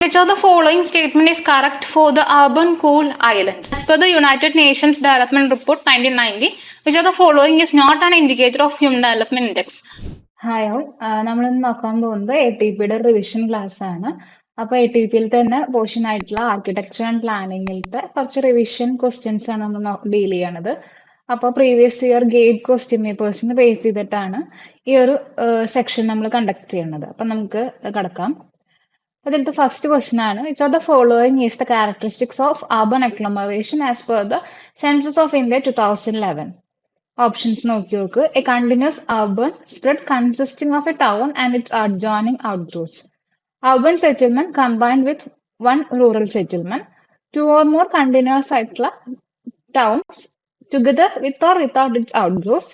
Which of the following statement is correct for the urban cool island? As per the United Nations Development Report 1990, which of the following is not an indicator of Human Development Index? Hi all, നമ്മളിന്ന് നോക്കാൻ പോകുന്നത് ATPയുടെ revision class ആണ്. അപ്പൊ ATPയിൽ തന്നെ portion ആയിട്ടുള്ള architecture and പ്ലാനിങ്ങിലത്തെ കുറച്ച് revision questions ആണ് നമ്മൾ ഡീൽ ചെയ്യണത്. അപ്പോൾ പ്രീവിയസ് ഇയർ ഗേറ്റ് ക്വസ്റ്റ്യൻ പേപ്പേഴ്സിന് ബേസ് ചെയ്തിട്ടാണ് ഈ ഒരു സെക്ഷൻ നമ്മൾ കണ്ടക്ട് ചെയ്യുന്നത്. അപ്പൊ നമുക്ക് കടക്കാം. അതിലത്തെ ഫസ്റ്റ് ക്വസ്റ്റ്യൻ ആണ്, which of the following is the characteristics of urban agglomeration as per the census of India 2011? Options നോക്കി നോക്ക്. A continuous urban spread consisting of a town and its adjoining outgrowths. Urban settlement combined with one rural settlement. Two or more continuous ആയിട്ടുള്ള towns together with or without its outgrowths.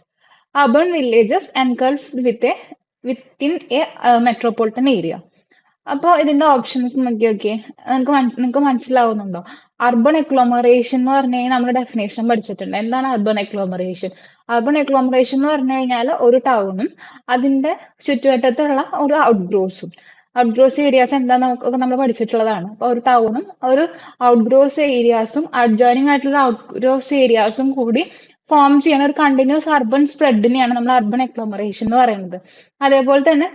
Urban villages engulfed within a metropolitan area. അപ്പോൾ ഇതിന്റെ options നോക്കി നോക്കിയേ. നിങ്ങൾക്ക് മനസ്സിലാവുന്നുണ്ടോ? Urban എക്ലോമറേഷൻ എന്ന് പറഞ്ഞു കഴിഞ്ഞാൽ നമ്മൾ ഡെഫിനേഷൻ പഠിച്ചിട്ടുണ്ട്. എന്താണ് അർബൻ എക്ലോമറേഷൻ? അർബൻ എക്ലോമറേഷൻ എന്ന് പറഞ്ഞു കഴിഞ്ഞാൽ ഒരു ടൗണും അതിന്റെ ചുറ്റുവട്ടത്തുള്ള ഒരു ഔട്ട്ഗ്രോസും. ഔട്ട്ഗ്രോസ് ഏരിയാസ് എന്താണെന്ന് നമ്മൾ പഠിച്ചിട്ടുള്ളതാണ്. അപ്പൊ ഒരു ടൗണും ഒരു ഔട്ട്ഗ്രോസ് ഏരിയാസും അഡ്ജോയിനിങ് ആയിട്ടുള്ള ഔട്ട്ഗ്രോസ് ഏരിയാസും കൂടി ഫോം ചെയ്യുന്ന ഒരു കണ്ടിന്യൂസ് അർബൻ സ്പ്രെഡിനെയാണ് നമ്മൾ അർബൻ എക്ലോമറേഷൻ എന്ന് പറയുന്നത്. അതേപോലെ തന്നെ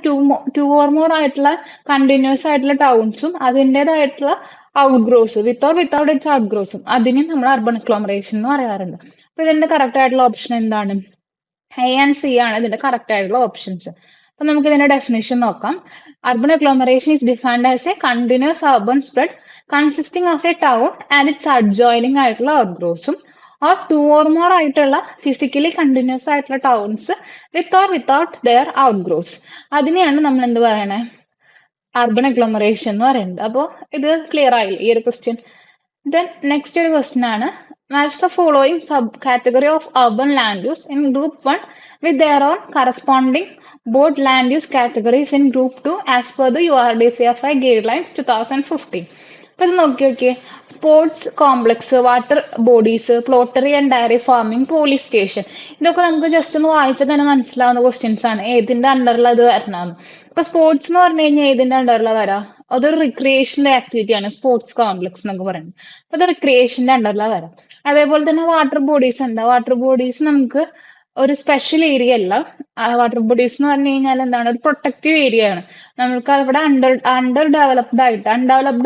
ടു ഓർ മോർ ആയിട്ടുള്ള കണ്ടിന്യൂസ് ആയിട്ടുള്ള ടൗൺസും അതിൻ്റെതായിട്ടുള്ള ഔട്ട്ഗ്രോസ് വിത്തൗട്ട് ഇറ്റ്സ് ഔട്ട്ഗ്രോസും അതിനും നമ്മൾ അർബൻ എക്ലോമറേഷൻ എന്ന് പറയാറുണ്ട്. അപ്പൊ ഇതിന്റെ കറക്റ്റ് ആയിട്ടുള്ള ഓപ്ഷൻ എന്താണ്? A and C ആണ് ഇതിന്റെ കറക്റ്റ് ആയിട്ടുള്ള ഓപ്ഷൻസ്. അപ്പൊ നമുക്ക് ഇതിന്റെ ഡെഫിനേഷൻ നോക്കാം. Urban agglomeration is defined as a continuous urban spread consisting of a town and its adjoining ആയിട്ടുള്ള outgrowths or two or more ആയിട്ടുള്ള ഫിസിക്കലി കണ്ടിന്യൂസ് ആയിട്ടുള്ള towns with or without their outgrowths. അതിനെയാണ് നമ്മൾ എന്ത് പറയണേ? അർബൻ അഗ്ലോമറേഷൻ എന്ന് പറയുന്നത്. അപ്പോൾ ഇത് ക്ലിയർ ആയില്ല ഈ ഒരു ക്വസ്റ്റ്യൻ. ദെൻ നെക്സ്റ്റ് ഒരു ക്വസ്റ്റ്യൻ ആണ്, match the following subcategory of urban land use in group 1 with their own corresponding board land use categories in group 2 as per the URDPFI guidelines 2015. അപ്പൊ ഇത് നോക്കി നോക്കിയേ. Sports complex, water bodies, poultry and dairy farming, police station, ഇതൊക്കെ നമുക്ക് just ഒന്ന് വായിച്ചാൽ തന്നെ മനസ്സിലാവുന്ന ക്വസ്റ്റ്യൻസ് ആണ്. ഏതിന്റെ അണ്ടറിൽ അത് വരണമെന്ന്. ഇപ്പൊ സ്പോർട്സ് എന്ന് പറഞ്ഞു കഴിഞ്ഞാൽ ഏതിന്റെ അണ്ടറിലാണ് വരാം? അതൊരു റിക്രിയേഷന്റെ ആക്ടിവിറ്റി ആണ് സ്പോർട്സ് കോംപ്ലക്സ് എന്നൊക്കെ പറയുന്നത്. അപ്പൊ അത് റിക്രിയേഷന്റെ അണ്ടറിലാണ് വരാം. അതേപോലെ തന്നെ വാട്ടർ ബോഡീസ് എന്താ? വാട്ടർ ബോഡീസ് നമുക്ക് ഒരു സ്പെഷ്യൽ ഏരിയ അല്ല. വാട്ടർ ബോഡീസ് എന്ന് പറഞ്ഞു കഴിഞ്ഞാൽ എന്താണ്? ഒരു പ്രൊട്ടക്റ്റീവ് ഏരിയ ആണ്. നമുക്ക് അവിടെ അൺഡെവലപ്ഡ്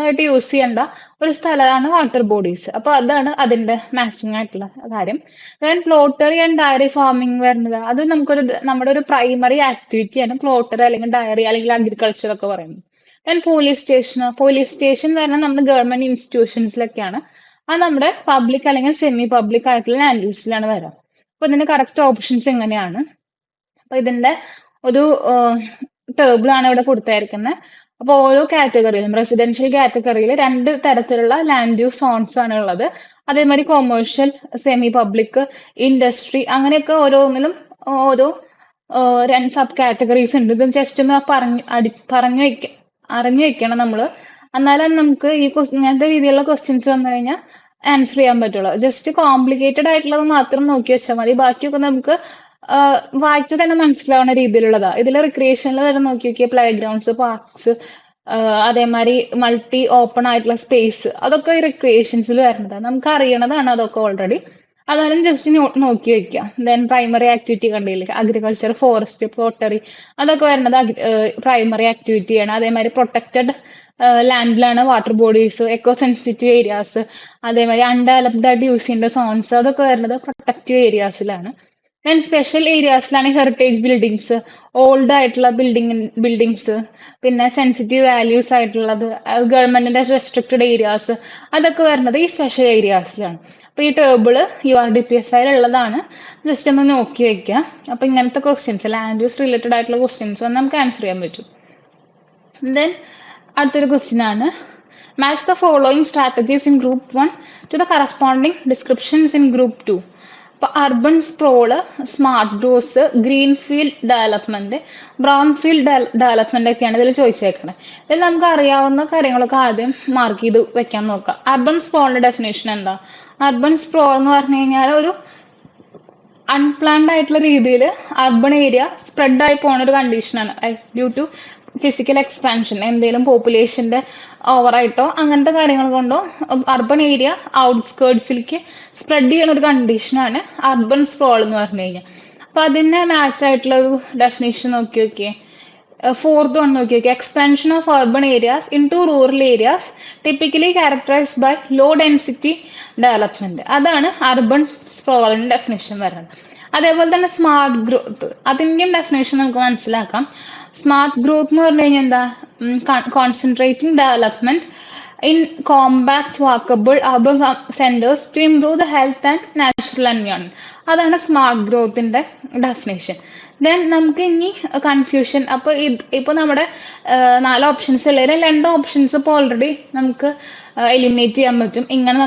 ആയിട്ട് യൂസ് ചെയ്യേണ്ട ഒരു സ്ഥലമാണ് വാട്ടർ ബോഡീസ്. അപ്പൊ അതാണ് അതിന്റെ മാച്ചിങ് ആയിട്ടുള്ള കാര്യം. Then lottery and dairy farming വരുന്നത് അത് നമ്മുടെ ഒരു പ്രൈമറി ആക്ടിവിറ്റിയാണ് പ്ലോട്ടറി അല്ലെങ്കിൽ ഡയറി അല്ലെങ്കിൽ അഗ്രികൾച്ചർ ഒക്കെ പറയുന്നത്. ദെൻ പോലീസ് സ്റ്റേഷൻ പറഞ്ഞാൽ നമ്മുടെ ഗവൺമെന്റ് ഇൻസ്റ്റിറ്റ്യൂഷൻസിലൊക്കെയാണ്. അത് നമ്മുടെ പബ്ലിക് അല്ലെങ്കിൽ സെമി പബ്ലിക് ആയിട്ടുള്ള ലാൻഡ് യൂസിലാണ് വരാം. അപ്പൊ ഇതിന്റെ കറക്റ്റ് ഓപ്ഷൻസ് എങ്ങനെയാണ്? അപ്പൊ ഇതിന്റെ ഒരു ടേബിൾ ആണ് ഇവിടെ കൊടുത്തായിരിക്കുന്നത്. അപ്പൊ ഓരോ കാറ്റഗറിയിലും റെസിഡൻഷ്യൽ കാറ്റഗറിയിൽ 2 തരത്തിലുള്ള ലാൻഡ് യൂസ് സോൺസ് ആണ് ഉള്ളത്. അതേമാതിരി കൊമേഴ്ഷ്യൽ, സെമി പബ്ലിക്, ഇൻഡസ്ട്രി, അങ്ങനെയൊക്കെ ഓരോന്നിലും ഓരോ 2 സബ് കാറ്റഗറീസ് ഉണ്ട്. ഇത് ജസ്റ്റ് ഒന്ന് അറിഞ്ഞു വെക്കണം നമ്മള്. എന്നാലാണ് നമുക്ക് ഇങ്ങനത്തെ രീതിയിലുള്ള ക്വസ്റ്റ്യൻസ് വന്നു കഴിഞ്ഞാൽ ആൻസർ ചെയ്യാൻ പറ്റുള്ളൂ. ജസ്റ്റ് കോംപ്ലിക്കേറ്റഡ് ആയിട്ടുള്ളത് മാത്രം നോക്കി വെച്ചാൽ മതി. ബാക്കിയൊക്കെ നമുക്ക് വായിച്ചാൽ തന്നെ മനസ്സിലാവുന്ന രീതിയിലുള്ളതാ. ഇതിൽ റിക്രിയേഷനിൽ വരെ നോക്കി നോക്കിയ പ്ലേ ഗ്രൗണ്ട്സ്, പാർക്സ്, അതേമാതിരി മൾട്ടി ഓപ്പൺ ആയിട്ടുള്ള സ്പേസ്, അതൊക്കെ ഈ റിക്രിയേഷൻസിൽ വരുന്നതാണ്. നമുക്ക് അറിയണതാണ് അതൊക്കെ ഓൾറെഡി. അതായാലും ജസ്റ്റ് നോക്കി വെക്കാം. ദെൻ പ്രൈമറി ആക്ടിവിറ്റി കണ്ടില്ലേ? അഗ്രികൾച്ചർ, ഫോറസ്റ്റ്, പ്ലോട്ടറി, അതൊക്കെ വരുന്നത് പ്രൈമറി ആക്ടിവിറ്റിയാണ്. അതേമാതിരി പ്രൊട്ടക്റ്റഡ് ലാൻഡിലാണ് water bodies, eco sensitive areas, അതേമാതിരി അൺഡെവലപ്ഡ് ആയിട്ട് യൂസ് ചെയ്യേണ്ട സോൺസ്, അതൊക്കെ വരുന്നത് പ്രൊട്ടക്റ്റീവ് ഏരിയാസിലാണ്. ദെൻ സ്പെഷ്യൽ ഏരിയാസിലാണ് ഹെറിറ്റേജ് ബിൽഡിങ്സ്, ഓൾഡ് ആയിട്ടുള്ള ബിൽഡിങ്സ്, പിന്നെ സെൻസിറ്റീവ് വാല്യൂസ് ആയിട്ടുള്ളത്, ഗവൺമെന്റിന്റെ റെസ്ട്രിക്റ്റഡ് ഏരിയാസ്, അതൊക്കെ വരുന്നത് ഈ സ്പെഷ്യൽ ഏരിയാസിലാണ്. അപ്പൊ ഈ ടേബിള് URDPFI ഉള്ളതാണ്. ജസ്റ്റ് ഒന്ന് നോക്കി വെക്കുക. അപ്പൊ ഇങ്ങനത്തെ ക്വസ്റ്റ്യൻസ്, ലാൻഡ് യൂസ് റിലേറ്റഡ് ആയിട്ടുള്ള ക്വസ്റ്റ്യൻസ് നമുക്ക് ആൻസർ ചെയ്യാൻ പറ്റും. ദെൻ അടുത്തൊരു ക്വസ്റ്റ്യൻ ആണ്, match the following strategies in group 1 to the corresponding descriptions in group 2. അപ്പൊ urban sprawl, smart growth, greenfield development, brownfield development ഒക്കെയാണ് ഇതിൽ ചോദിച്ചേക്കുന്നത്. ഇതിൽ നമുക്ക് അറിയാവുന്ന കാര്യങ്ങളൊക്കെ ആദ്യം മാർക്ക് ചെയ്ത് വെക്കാൻ നോക്കാം. അർബൻ സ്പ്രോളിന്റെ ഡെഫിനേഷൻ എന്താ? അർബൻ സ്പ്രോൾ എന്ന് പറഞ്ഞു കഴിഞ്ഞാൽ ഒരു അൺപ്ലാൻഡ് ആയിട്ടുള്ള രീതിയിൽ അർബൺ ഏരിയ സ്പ്രെഡ് ആയി പോകുന്ന ഒരു കണ്ടീഷനാണ് ഡ്യൂ ടു ഫിസിക്കൽ എക്സ്പാൻഷൻ, എന്തെങ്കിലും പോപ്പുലേഷന്റെ ഓവറായിട്ടോ അങ്ങനത്തെ കാര്യങ്ങൾ കൊണ്ടോ അർബൻ ഏരിയ ഔട്ട്സ്കേർട്സിലേക്ക് സ്പ്രെഡ് ചെയ്യുന്ന ഒരു കണ്ടീഷനാണ് അർബൻ സ്പ്രോൾ എന്ന് പറഞ്ഞു കഴിഞ്ഞാൽ. അപ്പൊ അതിനെ മാച്ച് ആയിട്ടുള്ള ഒരു ഡെഫിനേഷൻ നോക്കി നോക്കിയേ. ഫോർത്ത് വൺ നോക്കി നോക്കിയേ. Expansion of urban areas into rural areas typically characterized by low density development. അതാണ് അർബൻ സ്പ്രോളിന്റെ ഡെഫിനേഷൻ വരുന്നത്. അതേപോലെ തന്നെ സ്മാർട്ട് ഗ്രോത്ത്, അതിൻ്റെയും ഡെഫിനേഷൻ നമുക്ക് മനസ്സിലാക്കാം. സ്മാർട്ട് ഗ്രോത്ത് എന്ന് പറഞ്ഞു കഴിഞ്ഞാൽ എന്താ? Concentrating development in compact walkable urban centres to improve the health and natural environment. അതാണ് സ്മാർട്ട് ഗ്രോത്തിന്റെ ഡെഫിനേഷൻ. ദെൻ നമുക്ക് ഇനി കൺഫ്യൂഷൻ. അപ്പൊ ഇപ്പൊ നമ്മുടെ 4 ഓപ്ഷൻസ് ഉള്ളതിൽ 2 ഓപ്ഷൻസ് ഇപ്പോൾ ഓൾറെഡി നമുക്ക് എലിമിനേറ്റ് ചെയ്യാൻ പറ്റും. ഇങ്ങനെ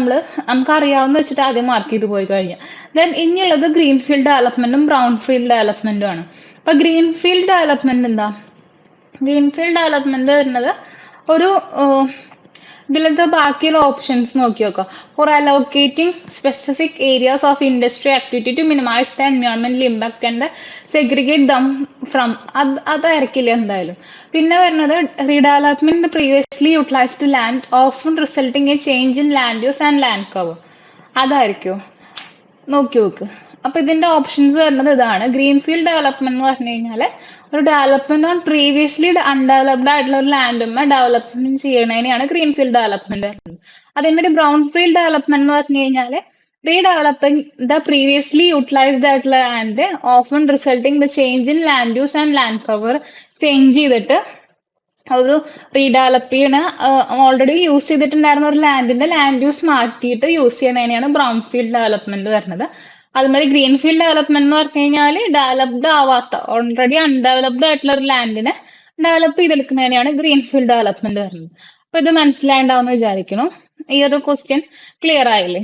നമുക്ക് അറിയാവുന്ന വെച്ചിട്ട് ആദ്യം മാർക്ക് ചെയ്ത് പോയി കഴിഞ്ഞാൽ. ദെൻ ഇനിയുള്ളത് ഗ്രീൻഫീൽഡ് ഡെവലപ്മെന്റും ബ്രൗൺ ഫീൽഡ് ഡെവലപ്മെന്റും ആണ്. അപ്പൊ ഗ്രീൻഫീൽഡ് ഡെവലപ്മെന്റ് എന്താ? ഗ്രീൻഫീൽഡ് ഡെവലപ്മെന്റ് വരുന്നത് ഒരു ഇതിലത്തെ ബാക്കിയുള്ള ഓപ്ഷൻസ് നോക്കി നോക്കാം. For allocating specific areas of industry activity to minimize the എൻവയോൺമെന്റൽ impact and segregate them from, അതായിരിക്കില്ല എന്തായാലും. പിന്നെ വരുന്നത് redevelopment previously utilized land often resulting a change in land use and land cover, അതായിരിക്കും. നോക്കി നോക്ക്. അപ്പൊ ഇതിന്റെ ഓപ്ഷൻസ് വരുന്നത് ഇതാണ്. ഗ്രീൻഫീൽഡ് ഡെവലപ്മെന്റ് എന്ന് പറഞ്ഞു കഴിഞ്ഞാൽ ഒരു ഡെവലപ്മെന്റ് ഓൺ പ്രീവിയസ്ലി അൺഡെവലപ്ഡ് ആയിട്ടുള്ള ഒരു ലാൻഡുമ്മ ഡെവലപ്മെന്റ് ചെയ്യണതിനെയാണ് ഗ്രീൻഫീൽഡ് ഡെവലപ്മെന്റ് വരുന്നത്. അതേമാതിരി ബ്രൗൺ ഫീൽഡ് ഡെവലപ്മെന്റ് എന്ന് പറഞ്ഞു കഴിഞ്ഞാൽ റീഡെവലപ്പിംഗ് ദ പ്രീവിയസ്ലി യൂട്ടിലൈസ്ഡ് ആയിട്ടുള്ള land often resulting the change in land use and land cover change ചെയ്തിട്ട് ഒരു റീഡെവലപ്പ് ചെയ്യണ ഓൾറെഡി യൂസ് ചെയ്തിട്ടുണ്ടായിരുന്ന ഒരു ലാൻഡിന്റെ ലാൻഡ് യൂസ് മാറ്റിയിട്ട് യൂസ് ചെയ്യണതിനെയാണ് ബ്രൗൺ ഫീൽഡ് ഡെവലപ്മെന്റ് വരുന്നത്. അതുമാതിരി ഗ്രീൻ ഫീൽഡ് ഡെവലപ്മെന്റ് എന്ന് പറഞ്ഞു കഴിഞ്ഞാൽ ഡെവലപ്ഡ് ആവാത്ത ഓൾറെഡി അൺഡെവലപ്ഡ് ആയിട്ടുള്ള ഒരു ലാൻഡിനെ ഡെവലപ്പ് ചെയ്തെടുക്കുന്നതിനെയാണ് ഗ്രീൻ ഫീൽഡ് ഡെവലപ്മെന്റ് വരുന്നത്. അപ്പൊ ഇത് മനസ്സിലായിണ്ടാവുമെന്ന് വിചാരിക്കുന്നു. ഈ ഒരു ക്വസ്റ്റ്യൻ ക്ലിയർ ആയില്ലേ?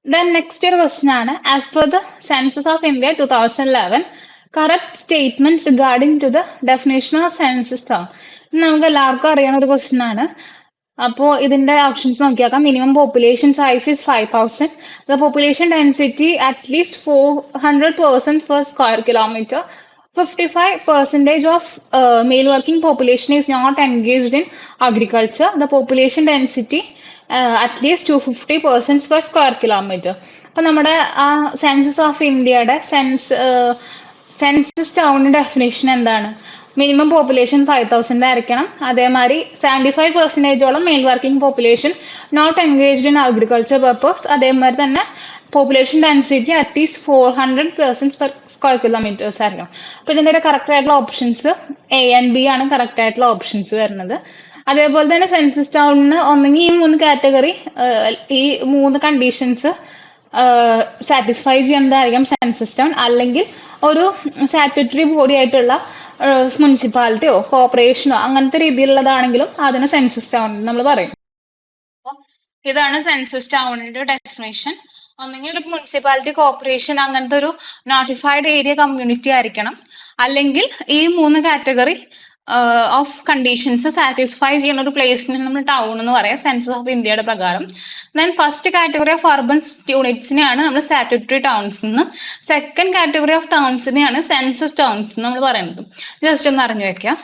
ദെൻ നെക്സ്റ്റ് ഒരു ക്വസ്റ്റ്യൻ ആണ്. As per the census of India 2011 correct statement regarding to the definition of census term. നമുക്ക് എല്ലാവർക്കും അറിയാവുന്ന ഒരു ക്വസ്റ്റ്യൻ ആണ്. അപ്പോൾ ഇതിന്റെ ഓപ്ഷൻസ് നോക്കിയാക്കാം. Minimum population size is 5000. The population density at least 400 persons per square kilometer. 55% of male working population is not engaged in agriculture. The population density at least 250 persons per square kilometer. അപ്പൊ നമ്മുടെ ആ census of ഇന്ത്യയുടെ census ടൗണിന്റെ definition എന്താണ്? Minimum population 5000 ആയിരിക്കണം. അതേമാതിരി 75% male working population not engaged in agriculture purpose. അതേമാതിരി തന്നെ population density at least 400 persons per square kilometers ആയിരിക്കണം. അപ്പൊ ഇതിന്റെ കറക്റ്റ് ആയിട്ടുള്ള ഓപ്ഷൻസ് എ ആൻഡ് ബി ആണ് കറക്റ്റ് ആയിട്ടുള്ള ഓപ്ഷൻസ് വരുന്നത്. അതേപോലെ തന്നെ സെൻസസ് ടൗണിന് ഒന്നെങ്കിൽ ഈ 3 കാറ്റഗറി, ഈ 3 കണ്ടീഷൻസ് സാറ്റിസ്ഫൈ ചെയ്യുന്നതായിരിക്കും സെൻസസ് ടൗൺ. അല്ലെങ്കിൽ ഒരു സ്റ്റാറ്റ്യൂട്ടറി ബോഡി ആയിട്ടുള്ള മുനിസിപ്പാലിറ്റിയോ കോർപ്പറേഷനോ അങ്ങനത്തെ രീതിയിലുള്ളതാണെങ്കിലും അതിന് സെൻസസ് ടൗൺ നമ്മൾ പറയും. ഇതാണ് സെൻസസ് ടൗണിന്റെ ഡെഫിനേഷൻ. ഒന്നെങ്കിൽ ഒരു മുനിസിപ്പാലിറ്റി, കോർപ്പറേഷൻ അങ്ങനത്തെ ഒരു നോട്ടിഫൈഡ് ഏരിയ കമ്മ്യൂണിറ്റി ആയിരിക്കണം. അല്ലെങ്കിൽ ഈ 3 കാറ്റഗറി ഓഫ് കണ്ടീഷൻസ് സാറ്റിസ്ഫൈ ചെയ്യുന്ന ഒരു പ്ലേസിനെ നമ്മൾ ടൗൺ എന്ന് പറയാം സെൻസസ് ഓഫ് ഇന്ത്യയുടെ പ്രകാരം. Then first category of urban യൂണിറ്റ്സിനെയാണ് നമ്മൾ സ്റ്റാറ്റ്യൂട്ടറി ടൗൺസ് എന്ന്, സെക്കൻഡ് കാറ്റഗറി ഓഫ് ടൗൺസിനെയാണ് സെൻസസ് ടൗൺസ് എന്ന് നമ്മൾ പറയുന്നത്. ജസ്റ്റ് ഒന്ന് അറിഞ്ഞു വെക്കാം.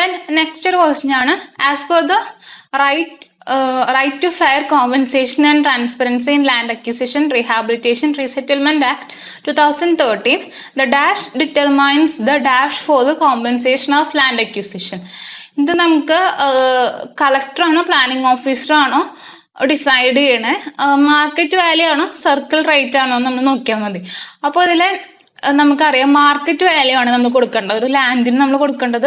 ദെൻ നെക്സ്റ്റ് ഒരു ക്വസ്റ്റ്യൻ ആണ്. As per the right to fair compensation and transparency in land acquisition, rehabilitation, resettlement act 2013, the dash determines the dash for the compensation of land acquisition. ഇത് നമുക്ക് കളക്ടർ ആണോ planning officer ആണോ decide ചെയ്യണേ? Market value ആണോ circle rate ആണോ നമ്മൾ നോക്കിയാൽ മതി. അപ്പോൾ ഇതിലെ നമുക്കറിയാം മാർക്കറ്റ് വാല്യൂ ആണ് നമ്മൾ കൊടുക്കേണ്ടത്. ഒരു ലാൻഡിന് നമ്മൾ കൊടുക്കേണ്ടത്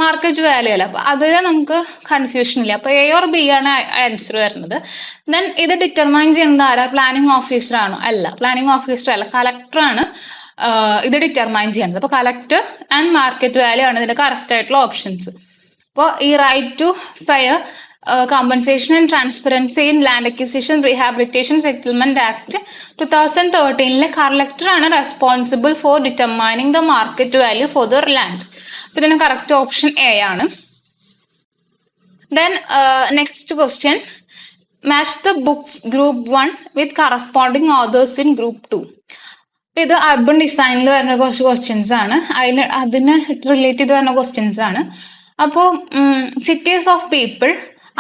മാർക്കറ്റ് വാല്യൂ അല്ല. അപ്പൊ അതിൽ നമുക്ക് കൺഫ്യൂഷൻ ഇല്ല. അപ്പൊ എ ഓർ ബി ആണ് ആൻസർ വരുന്നത്. ദെൻ ഇത് ഡിറ്റർമൈൻ ചെയ്യുന്നത് ആരാ? പ്ലാനിംഗ് ഓഫീസർ ആണോ? അല്ല, പ്ലാനിംഗ് ഓഫീസർ അല്ല, കളക്ടർ ആണ് ഇത് ഡിറ്റർമൈൻ ചെയ്യുന്നത്. അപ്പൊ കളക്ടർ ആൻഡ് മാർക്കറ്റ് വാല്യൂ ആണ് ഇതിന്റെ കറക്റ്റ് ആയിട്ടുള്ള ഓപ്ഷൻസ്. അപ്പോൾ ഈ right to fair compensation and transparency in land acquisition, rehabilitation, settlement act 2013 collector ആണ് responsible for determining the market value for the land. അപ്പൊ ഇതിന് കറക്റ്റ് ഓപ്ഷൻ എ ആണ്. Then next question. Match the books group 1 with corresponding authors in group 2. ഇത് urban ഡിസൈനിൽ വരുന്ന കുറച്ച് questions ആണ്. അതിന് റിലേറ്റ് ചെയ്ത് വരുന്ന ക്വസ്റ്റ്യൻസ് ആണ്. അപ്പോൾ സിറ്റീസ് ഓഫ് പീപ്പിൾ,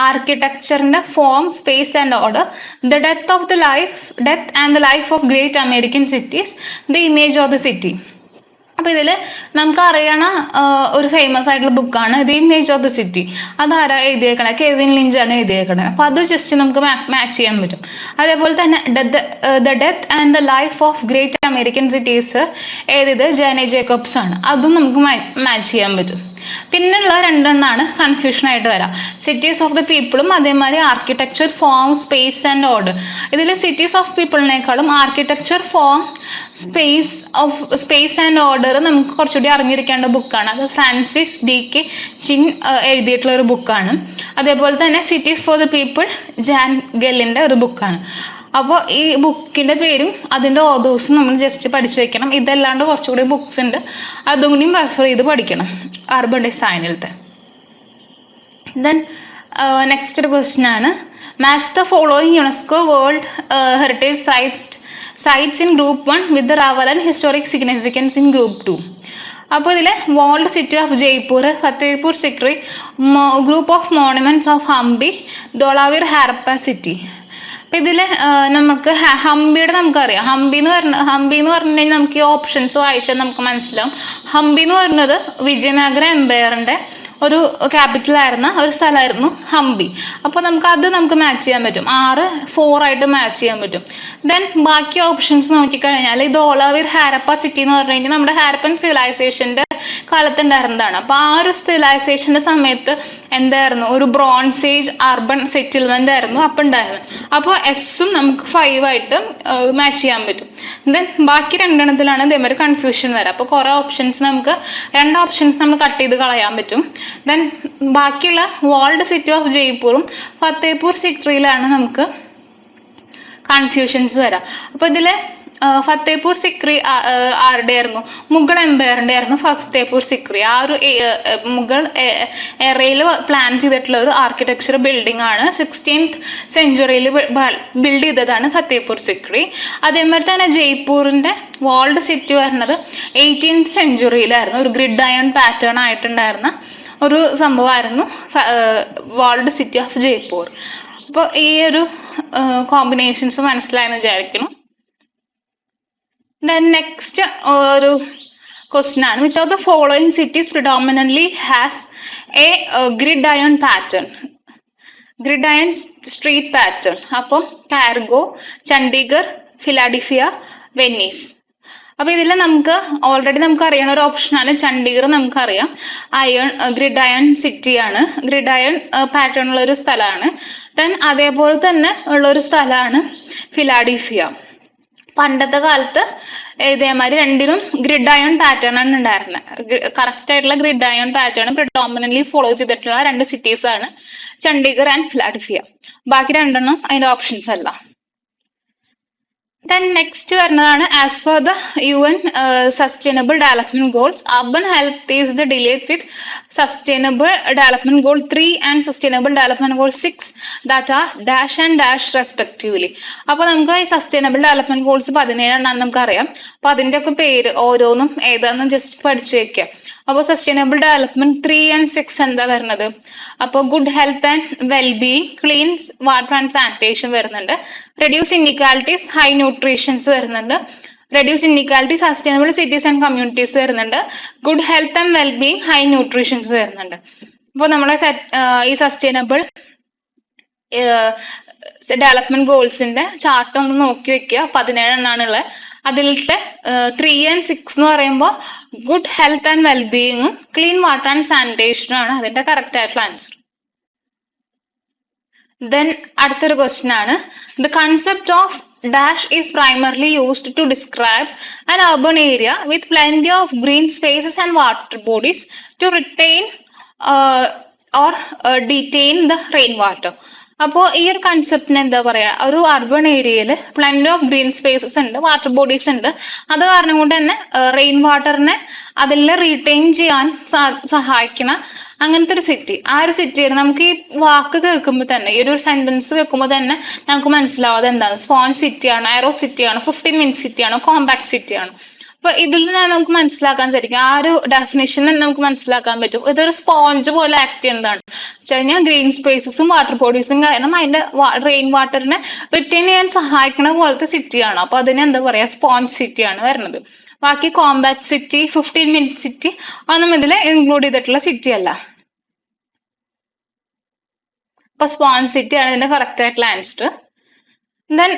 ആർക്കിടെക്ചറിന്റെ form, space and order, the death and the life of great American cities, the image of the city. അപ്പൊ ഇതില് നമുക്ക് അറിയണ ഒരു ഫേമസ് ആയിട്ടുള്ള ബുക്കാണ് the image of the city. അതാരാ എഴുതിയേക്കണേ? കെവിൻ ലിഞ്ച് ആണ് എഴുതിയേക്കണേ. അപ്പൊ അത് ജസ്റ്റ് നമുക്ക് മാച്ച് ചെയ്യാൻ പറ്റും. അതേപോലെ തന്നെ the death and the life of great American cities എഴുതിയത് ജെനെ ജേക്കബ്സ് ആണ്. അതും നമുക്ക് മാച്ച് ചെയ്യാൻ പറ്റും. പിന്നെയുള്ള രണ്ടെണ്ണാണ് കൺഫ്യൂഷൻ ആയിട്ട് വരാം. സിറ്റീസ് ഓഫ് ദ പീപ്പിളും അതേമാതിരി architecture, form, space and order. ഇതിൽ സിറ്റീസ് ഓഫ് പീപ്പിളിനേക്കാളും architecture, form, space and order നമുക്ക് കുറച്ചുകൂടി അറിഞ്ഞിരിക്കേണ്ട ബുക്കാണ്. അത് ഫ്രാൻസിസ് DK ചിൻ എഴുതിയിട്ടുള്ള ഒരു ബുക്കാണ്. അതേപോലെ തന്നെ cities for the people Jan ഗെല്ലിന്റെ ഒരു ബുക്കാണ്. അപ്പോൾ ഈ ബുക്കിന്റെ പേരും അതിന്റെ ഓതേഴ്സും നമ്മൾ ജസ്റ്റ് പഠിച്ചു വെക്കണം. ഇതല്ലാണ്ട് കുറച്ചുകൂടി ബുക്സ് ഉണ്ട്, അതും കൂടി റെഫർ ചെയ്ത് പഠിക്കണം അർബൻ ഡിസൈനിലത്തെ. ദെൻ നെക്സ്റ്റ് ഒരു ക്വസ്റ്റ്യൻ ആണ്, match the following UNESCO world heritage sites in group 1 with the relevant historic significance in group 2. അപ്പോൾ ഇതിൽ world city of Jaipur, Fatehpur Sikri, group of monuments of Hampi, Dholavira Harappa city. അപ്പൊ ഇതില് നമുക്ക് ഹംപിയുടെ നമുക്കറിയാം. ഹംപി എന്ന് പറഞ്ഞു കഴിഞ്ഞാൽ നമുക്ക് ഈ ഓപ്ഷൻസ് വായിച്ചാൽ നമുക്ക് മനസ്സിലാവും. ഹംപി എന്ന് പറയുന്നത് വിജയനഗര എംപയറിന്റെ ഒരു ക്യാപിറ്റൽ ആയിരുന്ന ഒരു സ്ഥലമായിരുന്നു ഹംപി. അപ്പോൾ നമുക്ക് മാച്ച് ചെയ്യാൻ പറ്റും. 4 ആയിട്ട് മാച്ച് ചെയ്യാൻ പറ്റും. ദെൻ ബാക്കി ഓപ്ഷൻസ് നോക്കിക്കഴിഞ്ഞാൽ ഇത് ധോളാവീർ ഹാരപ്പ സിറ്റി എന്ന് പറഞ്ഞു കഴിഞ്ഞാൽ നമ്മുടെ ഹാരപ്പൻ സിവിലൈസേഷന്റെ കാലത്തുണ്ടായിരുന്നതാണ്. അപ്പൊ ആ ഒരു സിവിലൈസേഷന്റെ സമയത്ത് എന്തായിരുന്നു, ഒരു ബ്രോൺസ് ഏജ് അർബൻ സെറ്റിൽമെന്റ് ആയിരുന്നു അപ്പൊ ഉണ്ടായിരുന്നത്. അപ്പോൾ എസ്സും നമുക്ക് 5 ആയിട്ട് മാച്ച് ചെയ്യാൻ പറ്റും. ദെൻ ബാക്കി രണ്ടെണ്ണത്തിലാണ് ഇതേമാതിരി കൺഫ്യൂഷൻ വരാം. അപ്പോൾ കുറെ ഓപ്ഷൻസ് നമുക്ക് 2 ഓപ്ഷൻസ് നമ്മൾ കട്ട് ചെയ്ത് കളയാൻ പറ്റും. ദെൻ ബാക്കിയുള്ള വോൾഡ് സിറ്റി ഓഫ് ജയ്പൂറും ഫത്തേപൂർ സിക്രിയിലാണ് നമുക്ക് കൺഫ്യൂഷൻസ് വരാം. അപ്പൊ ഇതില് ഫത്തേപൂർ സിക്രി ആരുടെ ആയിരുന്നു? മുഗൾ എംപയറിന്റെ ആയിരുന്നു ഫത്തേപൂർ സിക്രി. ആ ഒരു മുഗൾ എറയിൽ പ്ലാൻ ചെയ്തിട്ടുള്ള ഒരു ആർക്കിടെക്ചർ ബിൽഡിംഗ് ആണ്. 16th സെഞ്ചുറിയിൽ ബിൽഡ് ചെയ്തതാണ് ഫത്തേപൂർ സിക്രി. അതേമാതിരി തന്നെ ജയ്പൂരിന്റെ വാൾഡ് സിറ്റി വരുന്നത് 18th സെഞ്ചുറിയിലായിരുന്നു. ഒരു ഗ്രിഡ് അയൺ പാറ്റേൺ ആയിട്ടുണ്ടായിരുന്ന ഒരു സംഭവമായിരുന്നു വാൾഡ് സിറ്റി ഓഫ് ജയ്പൂർ. അപ്പോൾ ഈ ഒരു കോമ്പിനേഷൻസ് മനസ്സിലായെന്ന് വിചാരിക്കുന്നു. Then next ഒരു ക്വസ്റ്റ്യൻ ആണ്, which of the following cities predominantly has a grid iron pattern, grid iron street pattern? അപ്പം കാർഗോ, ചണ്ഡീഗഡ്, ഫിലാഡൽഫിയ, വെനീസ്. അപ്പൊ ഇതിൽ നമുക്ക് ഓൾറെഡി നമുക്ക് അറിയുന്ന ഒരു ഓപ്ഷനാണ് ചണ്ഡീഗഡ്. നമുക്കറിയാം ഗ്രിഡ് അയൺ സിറ്റി ആണ്, ഗ്രിഡ് അയൺ പാറ്റേൺ ഉള്ള ഒരു സ്ഥലമാണ്. ദെൻ അതേപോലെ തന്നെ ഉള്ള ഒരു സ്ഥലമാണ് ഫിലാഡൽഫിയ. പണ്ടത്തെ കാലത്ത് ഇതേമാതിരി രണ്ടിനും ഗ്രിഡ് അയൺ പാറ്റേൺ ആണ് ഉണ്ടായിരുന്നത്. കറക്റ്റ് ആയിട്ടുള്ള grid iron pattern predominantly follow ചെയ്തിട്ടുള്ള 2 cities ആണ് ചണ്ഡീഗഡ് ആൻഡ് ഫിലാഡൽഫിയ. ബാക്കി രണ്ടെണ്ണം അതിന്റെ ഓപ്ഷൻസ് അല്ല. Then next വരുന്നതാണ്, as per the UN sustainable development goals, urban health is the delete with sustainable development goal 3 and sustainable development goal 6 that are dash and dash respectively. അപ്പോൾ നമുക്ക് ഈ sustainable development goals 17 എണ്ണാണ് നമുക്കറിയാം. അപ്പൊ അതിന്റെ ഒക്കെ പേര് ഓരോന്നും ഏതാണെന്ന് ജസ്റ്റ് പഠിച്ചു വെക്കുക. അപ്പോൾ സസ്റ്റൈനബിൾ ഡെവലപ്മെന്റ് 3 and 6 എന്താ വരുന്നത്? അപ്പോൾ good health and wellbeing, clean water and sanitation വരുന്നുണ്ട്, റെഡ്യൂസ് ഇൻഇക്വാലിറ്റീസ്, ഹൈ ന്യൂട്രീഷൻസ് വരുന്നുണ്ട്, reduce inequality, sustainable cities and communities വരുന്നുണ്ട്, good health and wellbeing, high nutritions വരുന്നുണ്ട്. അപ്പോൾ നമ്മളെ ഈ സസ്റ്റൈനബിൾ ഡെവലപ്മെന്റ് ഗോൾസിന്റെ ചാർട്ട് ഒന്ന് നോക്കി വെക്കുക. 17 എണ്ണാണുള്ളത്. അതിലത്തെ 3 and 6 എന്ന് പറയുമ്പോൾ ഗുഡ് ഹെൽത്ത് ആൻഡ് വെൽബീയിങ്ങും ക്ലീൻ വാട്ടർ ആൻഡ് സാനിറ്റേഷനും ആണ് അതിന്റെ കറക്റ്റ് ആയിട്ടുള്ള ആൻസർ. ദെൻ അടുത്തൊരു ക്വസ്റ്റ്യൻ ആണ്, the concept of dash is primarily used to describe an urban area with plenty of green spaces and water bodies to retain or detain the rainwater. അപ്പോൾ ഈ ഒരു കൺസെപ്റ്റിന് എന്താ പറയാ, ഒരു അർബൺ ഏരിയയിൽ പ്ലെന്റി ഓഫ് ഗ്രീൻ സ്പേസസ് ഉണ്ട്, water bodies ഉണ്ട്. അത് കാരണം കൊണ്ട് തന്നെ റെയിൻ വാട്ടറിനെ അതിൽ റീറ്റെയിൻ ചെയ്യാൻ സഹായിക്കണ അങ്ങനത്തെ ഒരു സിറ്റി. ആ ഒരു സിറ്റിയാണ് നമുക്ക് ഈ വാക്ക് കേൾക്കുമ്പോൾ തന്നെ, ഈ ഒരു സെന്റൻസ് കേൾക്കുമ്പോൾ തന്നെ നമുക്ക് മനസ്സിലാവാതെ എന്താണ് സ്പോഞ്ച് സിറ്റി ആണോ, എയറോ സിറ്റി ആണോ, 15 മിനിറ്റ് സിറ്റി ആണോ, കോമ്പാക്ട് സിറ്റി ആണോ. അപ്പൊ ഇതിൽ നിന്നാണ് നമുക്ക് മനസ്സിലാക്കാൻ സാധിക്കും, ആ ഒരു ഡെഫിനേഷൻ നമുക്ക് മനസ്സിലാക്കാൻ പറ്റും. ഇതൊരു സ്പോഞ്ച് പോലെ ആക്ട് ചെയ്യുന്നതാണ് കഴിഞ്ഞാൽ ഗ്രീൻ സ്പേസസും വാട്ടർ ബോഡീസും കാരണം അതിന്റെ റെയിൻ വാട്ടറിനെ റിട്ടേൺ ചെയ്യാൻ സഹായിക്കുന്ന പോലത്തെ സിറ്റിയാണ്. അപ്പൊ അതിന് എന്താ പറയാ, സ്പോഞ്ച് സിറ്റിയാണ് വരുന്നത്. ബാക്കി കോമ്പാക്ട് സിറ്റി, 15 മിനിറ്റ് സിറ്റി ഒന്നും ഇതിൽ ഇൻക്ലൂഡ് ചെയ്തിട്ടുള്ള സിറ്റി അല്ല. അപ്പൊ സ്പോഞ്ച് സിറ്റി ആണ് ഇതിന്റെ കറക്റ്റ് ആയിട്ടുള്ള ആൻസർ. Then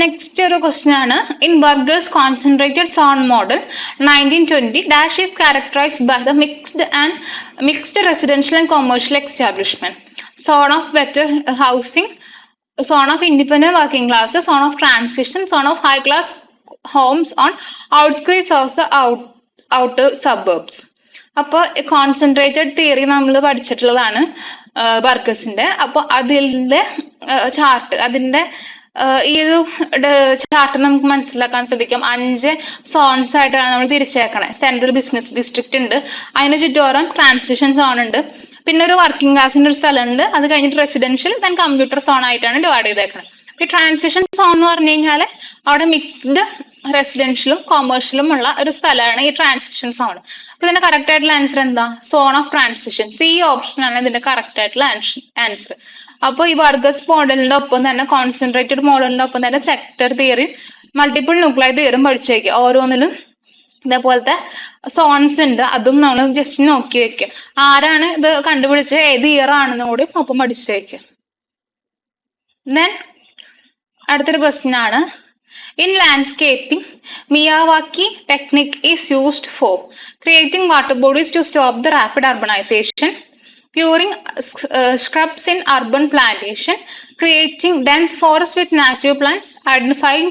next ഒരു question ആണ്, in Burger's concentrated zone model 1920 dash is characterized by the mixed residential and commercial establishment, zone of better housing, zone of independent working classes, zone of transition, zone of high class homes on outskirts of the outer suburbs. അപ്പോൾ concentrated theory നമ്മൾ പഠിച്ചിട്ടുള്ളതാണ് ബർഗസിന്റെ. അപ്പോൾ അതിന്റെ chart, അതിന്റെ ഈ ഒരു chart നമുക്ക് മനസ്സിലാക്കാൻ സാധിക്കും. 5 സോൺസ് ആയിട്ടാണ് നമ്മൾ തിരിച്ചേക്കണേ. സെൻട്രൽ ബിസിനസ് ഡിസ്ട്രിക്റ്റ് ഉണ്ട്, അതിന് ചുറ്റോറം ട്രാൻസിഷൻ സോൺ ഉണ്ട്, പിന്നെ ഒരു വർക്കിംഗ് ക്ലാസിന്റെ ഒരു സ്ഥലമുണ്ട്, അത് കഴിഞ്ഞിട്ട് റെസിഡൻഷ്യൽ ദെൻ കമ്പ്യൂട്ടർ സോൺ ആയിട്ടാണ് ഡിവൈഡ് ചെയ്തേക്കുന്നത്. ഈ ട്രാൻസിഷൻ സോൺ എന്ന് പറഞ്ഞു കഴിഞ്ഞാൽ അവിടെ മിക്സ്ഡ് റെസിഡൻഷ്യലും കൊമേഴ്ഷ്യലും ഉള്ള ഒരു സ്ഥലമാണ് ഈ ട്രാൻസിഷൻ സോൺ. അപ്പൊ ഇതിന്റെ കറക്റ്റ് ആയിട്ടുള്ള ആൻസർ എന്താ, zone of transition. C option ആണ് ഇതിന്റെ കറക്റ്റ് ആയിട്ടുള്ള ആൻസർ. അപ്പോൾ ഈ ബർഗസ് മോഡലിന്റെ ഒപ്പം തന്നെ, കോൺസെൻട്രേറ്റഡ് മോഡലിന്റെ ഒപ്പം തന്നെ സെക്ടർ തിയറി, മൾട്ടിപ്പിൾ ന്യൂക്ലിയർ തിയറിയും പഠിച്ചു വെക്കുക. ഓരോന്നിലും ഇതേപോലത്തെ സോൺസ് ഉണ്ട്, അതും നമ്മൾ ജസ്റ്റ് നോക്കി വെക്കുക. ആരാണ് ഇത് കണ്ടുപിടിച്ചത്, ഏത് ഇയർ ആണെന്നും കൂടി ഒപ്പം പഠിച്ചു വെക്കുക. ദെൻ അടുത്തൊരു ക്വസ്റ്റ്യൻ ആണ്, in landscaping Miyawaki technique is used for creating water bodies to stop the rapid urbanization, curing scrubs in urban plantation, creating dense forests with native plants, identifying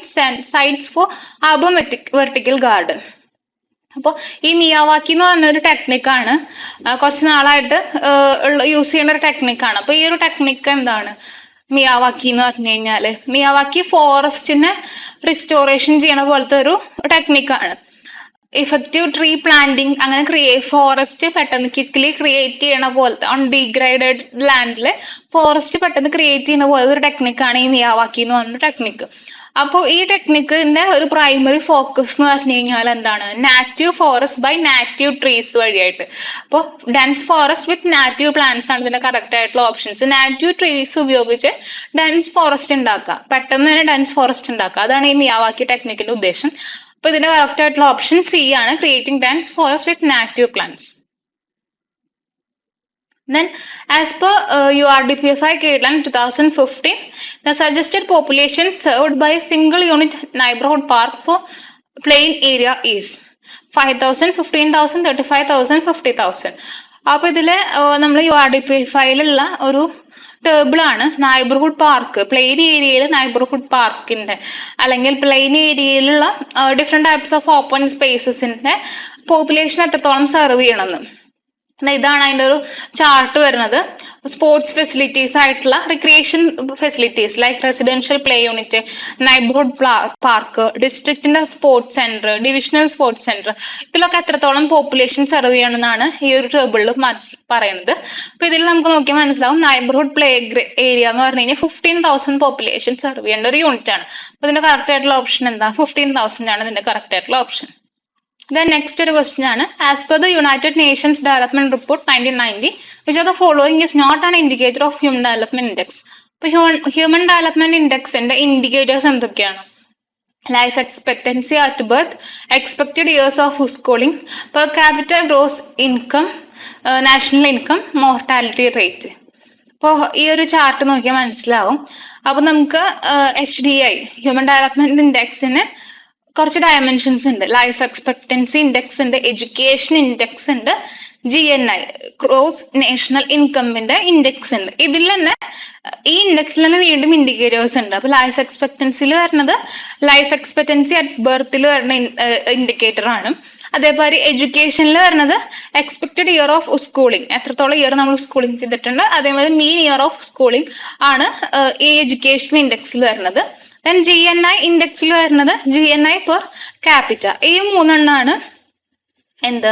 sites for urban vertical garden. അപ്പോൾ ഈ Miyawaki എന്ന് പറഞ്ഞൊരു ടെക്നിക്കാണ്, കുറച്ച് നാളായിട്ട് use ചെയ്യുന്ന ഒരു ടെക്നിക്കാണ്. അപ്പോൾ ഈ ഒരു ടെക്നിക്ക് എന്താണ് മിയാവാക്കി എന്ന് പറഞ്ഞു കഴിഞ്ഞാല്, മിയാവാക്കി ഫോറസ്റ്റിനെ റിസ്റ്റോറേഷൻ ചെയ്യണ പോലത്തെ ഒരു ടെക്നിക്കാണ്. ഇഫക്റ്റീവ് ട്രീ പ്ലാന്റിങ്, അങ്ങനെ ഫോറസ്റ്റ് പെട്ടെന്ന് ക്വിക്ലി ക്രിയേറ്റ് ചെയ്യണ പോലത്തെ, ഓൺ ഡിഗ്രേഡഡ് ലാൻഡില് ഫോറസ്റ്റ് പെട്ടെന്ന് ക്രിയേറ്റ് ചെയ്യുന്ന പോലത്തെ ഒരു ടെക്നിക്കാണ് ഈ മിയാവാക്കി എന്ന് പറഞ്ഞ ടെക്നിക്ക്. അപ്പോൾ ഈ ടെക്നിക്കിന്റെ ഒരു പ്രൈമറി ഫോക്കസ് എന്ന് പറഞ്ഞു കഴിഞ്ഞാൽ എന്താണ്, native forest by native trees വഴിയായിട്ട്. അപ്പോൾ dense forest with native plants ആണ് ഇതിന്റെ കറക്റ്റ് ആയിട്ടുള്ള ഓപ്ഷൻസ്. നാറ്റീവ് ട്രീസ് ഉപയോഗിച്ച് ഡെൻസ് ഫോറസ്റ്റ് ഉണ്ടാക്കുക, പെട്ടെന്ന് തന്നെ ഡെൻസ് ഫോറസ്റ്റ് ഉണ്ടാക്കുക, അതാണ് ഈ മിയാവാക്കി ടെക്നിക്കിന്റെ ഉദ്ദേശം. അപ്പൊ ഇതിന്റെ കറക്റ്റ് ആയിട്ടുള്ള ഓപ്ഷൻ സി ആണ്, creating dense forest with native plants. Then, as per URDPFI guideline 2015, the suggested population served by a single unit neighborhood park for plain area is 5,000, 15,000, 35,000, 50,000. അപ്പൊ ഇതില് നമ്മൾ URDPFIയിലുള്ള ഒരു ടേബിൾ ആണ് നൈബർഹുഡ് പാർക്ക്, പ്ലെയിൻ ഏരിയയിൽ neighbourhood പാർക്കിന്റെ അല്ലെങ്കിൽ plain ഏരിയയിലുള്ള different types of open സ്പേസസിന്റെ പോപ്പുലേഷൻ എത്രത്തോളം സെർവ് ചെയ്യണമെന്ന്. ഇതാണ് അതിന്റെ ഒരു ചാർട്ട് വരുന്നത്. സ്പോർട്സ് ഫെസിലിറ്റീസ് ആയിട്ടുള്ള recreation facilities like residential play unit, neighbourhood park, ഡിസ്ട്രിക്റ്റിന്റെ sports centre, divisional sports centre, ഇതിലൊക്കെ എത്രത്തോളം പോപ്പുലേഷൻ സെർവ് ചെയ്യണമെന്നാണ് ഈ ഒരു ടേബിളിൽ പറയുന്നത്. അപ്പൊ ഇതിൽ നമുക്ക് നോക്കിയാൽ മനസ്സിലാവും, നൈബർഹുഡ് പ്ലേ ഏരിയ എന്ന് പറഞ്ഞു കഴിഞ്ഞാൽ 15,000 പോപ്പുലേഷൻ സെർവ് ചെയ്യേണ്ട ഒരു യൂണിറ്റ് ആണ്. അപ്പൊ ഇതിന്റെ കറക്റ്റ് ആയിട്ടുള്ള ഓപ്ഷൻ എന്താ, 15,000 ആണ് ഇതിന്റെ കറക്റ്റ് ആയിട്ടുള്ള ഓപ്ഷൻ. Then next question ആണ്, as per the United Nations Development Report 1990, which of the following is not an indicator of Human Development Index? ഇപ്പൊ ഹ്യൂമൻ ഡെവലപ്മെന്റ് ഇൻഡെക്സിന്റെ ഇൻഡിക്കേറ്റേഴ്സ് എന്തൊക്കെയാണ്? Life expectancy at birth, expected years of schooling, per capital gross income, national income, mortality rate. അപ്പോൾ ഈ ഒരു chart നോക്കിയാൽ മനസ്സിലാവും. അപ്പൊ നമുക്ക് HDI human development ഇൻഡെക്സിന് കുറച്ച് ഡയമെൻഷൻസ് ഉണ്ട്. ലൈഫ് എക്സ്പെക്ടൻസി ഇൻഡെക്സ് ഉണ്ട്, എഡ്യൂക്കേഷൻ ഇൻഡെക്സ് ഉണ്ട്, GNI, ഗ്രോസ് നാഷണൽ ഇൻകമിന്റെ ഇൻഡെക്സ് ഉണ്ട്. ഇതിൽ തന്നെ ഈ ഇൻഡെക്സിൽ തന്നെ വീണ്ടും ഇൻഡിക്കേറ്റേഴ്സ് ഉണ്ട്. അപ്പൊ ലൈഫ് എക്സ്പെക്ടൻസിയിൽ വരുന്നത് ലൈഫ് എക്സ്പെക്ടൻസി അറ്റ് ബർത്തിൽ വരുന്ന ഇൻഡിക്കേറ്റർ ആണ്. അതേപോലെ എഡ്യൂക്കേഷനിൽ വരുന്നത് എക്സ്പെക്ടഡ് ഇയർ ഓഫ് സ്കൂളിംഗ്, എത്രത്തോളം ഇയർ നമ്മൾ സ്കൂളിംഗ് ചെയ്തിട്ടുണ്ട്, അതേപോലെ മീൻ ഇയർ ഓഫ് സ്കൂളിംഗ് ആണ് ഈ എഡ്യൂക്കേഷൻ ഇൻഡെക്സിൽ വരുന്നത്. ദെൻ GNI ഇൻഡെക്സിൽ വരുന്നത് GNI പെർ ക്യാപിറ്റ. ഈ മൂന്നെണ്ണമാണ് എന്ത്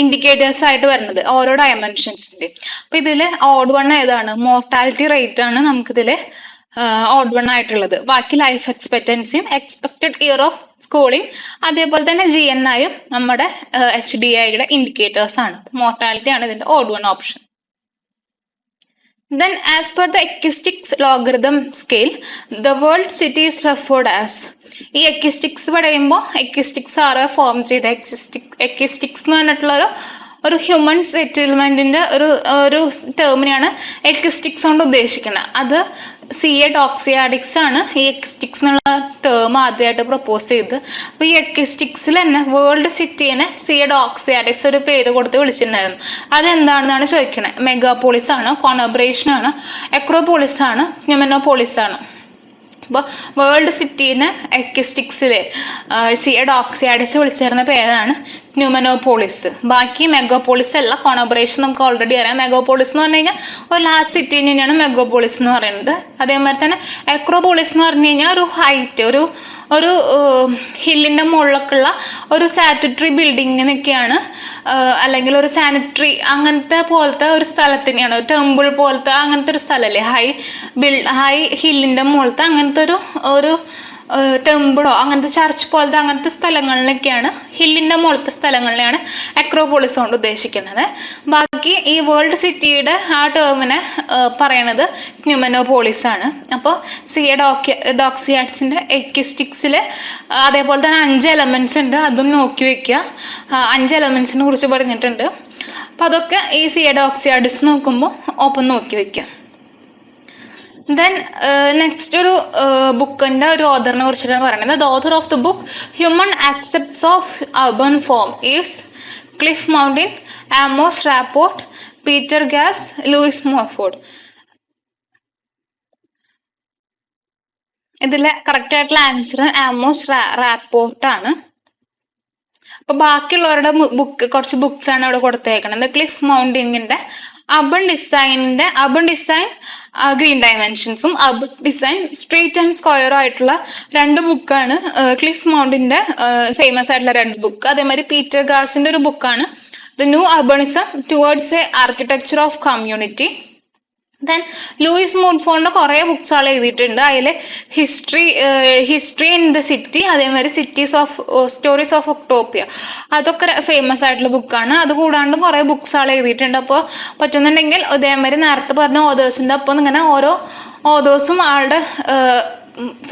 ഇൻഡിക്കേറ്റേഴ്സ് ആയിട്ട് വരുന്നത് ഓരോ ഡയമെൻഷൻസിന്റെ. അപ്പൊ ഇതില് ഓഡ് വൺ ഏതാണ്? മോർട്ടാലിറ്റി റേറ്റ് ആണ് നമുക്കിതില് ഓഡ് വൺ ആയിട്ടുള്ളത്. ബാക്കി ലൈഫ് എക്സ്പെക്ടൻസിയും എക്സ്പെക്ടഡ് ഇയർ ഓഫ് സ്കൂളിംഗ് അതേപോലെ തന്നെ GNIയും നമ്മുടെ HDIയുടെ ഇൻഡിക്കേറ്റേഴ്സ് ആണ്. മോർട്ടാലിറ്റി ആണ് ഇതിന്റെ odd one option. Then as per the acoustics logarithm scale, the world city is referred as. ഈ എക്വിസ്റ്റിക്സ് പറയുമ്പോൾ എക്വിസ്റ്റിക്സ് ആരെ ഫോം ചെയ്ത എക്വിസ്റ്റിക്സ് എന്ന് പറഞ്ഞിട്ടുള്ള ഒരു ഹ്യൂമൻ സെറ്റിൽമെന്റിന്റെ ഒരു ടേമിനെയാണ് എക്വിസ്റ്റിക്സ് കൊണ്ട് ഉദ്ദേശിക്കുന്നത്. അത് CA ഡോക്സിയാഡിക്സ് ആണ് ഈ എക്വിസ്റ്റിക്സ് എന്നുള്ള ടേം ആദ്യമായിട്ട് പ്രപ്പോസ് ചെയ്തത്. അപ്പൊ ഈ എക്വിസ്റ്റിക്സിൽ തന്നെ വേൾഡ് സിറ്റീനെ CA ഡോക്സിയാഡിക്സ് ഒരു പേര് കൊടുത്ത് വിളിച്ചിട്ടുണ്ടായിരുന്നു. അതെന്താണെന്നാണ് ചോദിക്കണേ. മെഗാപോളിസ് ആണ്, കോണബ്രേഷൻ ആണ്, എക്രോപോളിസ് ആണ്, ന്യൂമനോപോളിസ് ആണ്. അപ്പോൾ വേൾഡ് സിറ്റീനെ എക്വിസ്റ്റിക്സിലെ CA ഡോക്സിയാഡിക്സ് വിളിച്ചിരുന്ന പേരാണ് ന്യൂമനോപോളിസ്. ബാക്കി മെഗാപോളിസ് അല്ല. കോണോബ്രേഷൻ നമുക്ക് ഓൾറെഡി അറിയാം. മെഗാപോളിസ് എന്ന് പറഞ്ഞു കഴിഞ്ഞാൽ ഒരു ലാർജ് സിറ്റി തന്നെയാണ് മെഗാപോളിസ് എന്ന് പറയുന്നത്. അതേമാതിരി തന്നെ എക്രോപോളിസ് എന്ന് പറഞ്ഞു കഴിഞ്ഞാൽ ഒരു ഹൈറ്റ്, ഒരു ഹില്ലിന്റെ മുകളിലൊക്കെയുള്ള ഒരു സാനിറ്ററി ബിൽഡിങ്ങിനൊക്കെയാണ്, അല്ലെങ്കിൽ ഒരു സാനിറ്ററി അങ്ങനത്തെ പോലത്തെ ഒരു സ്ഥലത്തിനെയാണ്, ടെമ്പിൾ പോലത്തെ അങ്ങനത്തെ ഒരു സ്ഥലമല്ലേ, ഹൈ ഹില്ലിന്റെ മുകളിലത്തെ അങ്ങനത്തെ ഒരു ടെമ്പിളോ അങ്ങനത്തെ ചർച്ച് പോലത്തെ അങ്ങനത്തെ സ്ഥലങ്ങളിലൊക്കെയാണ്, ഹില്ലിന്റെ മുകളിലത്തെ സ്ഥലങ്ങളിലാണ് അക്രോപോളിസ് കൊണ്ട് ഉദ്ദേശിക്കുന്നത്. ബാക്കി ഈ വേൾഡ് സിറ്റിയുടെ ആ ടേമിനെ പറയണത് ന്യൂമനോപോളിസ് ആണ്. അപ്പോൾ CA ഡോക്സിയാഡ്സിന്റെ എക്വിസ്റ്റിക്സിൽ അതേപോലെ തന്നെ 5 എലമെന്റ്സ് ഉണ്ട്. അതും നോക്കി വെക്കുക. 5 എലമെന്റ്സിനെ കുറിച്ച് പറഞ്ഞിട്ടുണ്ട്. അപ്പൊ അതൊക്കെ ഈ CA ഡോക്സിയാഡ്സ് നോക്കുമ്പോൾ ഒപ്പം നോക്കി വെക്കുക. ദെൻ നെക്സ്റ്റ് ഒരു ബുക്കിന്റെ ഒരു ഓഥറിനെ കുറിച്ചിട്ടാണ് പറയുന്നത്. The author of the book human aspects of urban form is Cliff Moughtin, Amos Rapoport, Peter Gass, Lewis Mumford. ഇതിലെ കറക്റ്റ് ആയിട്ടുള്ള ആൻസർ ആമോസ് റാപ്പോർട്ട് ആണ്. അപ്പൊ ബാക്കിയുള്ളവരുടെ കുറച്ച് ബുക്സ് ആണ് ഇവിടെ കൊടുത്തേക്കുന്നത്. ക്ലിഫ് മൗണ്ടിങ്ങിന്റെ അർബൻ ഡിസൈൻ ഗ്രീൻ ഡയമെൻഷൻസും urban design street and square ആയിട്ടുള്ള 2 ബുക്കാണ് ക്ലിഫ് മൗണ്ടിന്റെ ഫേമസ് ആയിട്ടുള്ള 2 ബുക്ക്. അതേമാതിരി പീറ്റർ ഗാസിന്റെ ഒരു ബുക്കാണ് the new urbanism towards a architecture of community. Then Lewis മോർഫോർഡിന്റെ കുറെ ബുക്സ് ആൾ എഴുതിയിട്ടുണ്ട്. അതിൽ ഹിസ്റ്ററി ഇൻ ദ സിറ്റി, അതേമാതിരി സ്റ്റോറീസ് ഓഫ് ഒക്ടോപ്പിയ, അതൊക്കെ ഫേമസ് ആയിട്ടുള്ള ബുക്കാണ്. അത് കൂടാണ്ട് കുറെ ബുക്സ് ആൾ എഴുതിയിട്ടുണ്ട്. അപ്പോൾ പറ്റുന്നുണ്ടെങ്കിൽ അതേമാതിരി നേരത്തെ പറഞ്ഞ ഓതേഴ്സിന്റെ ഒപ്പം ഇങ്ങനെ ഓരോ ഓതേഴ്സും ആളുടെ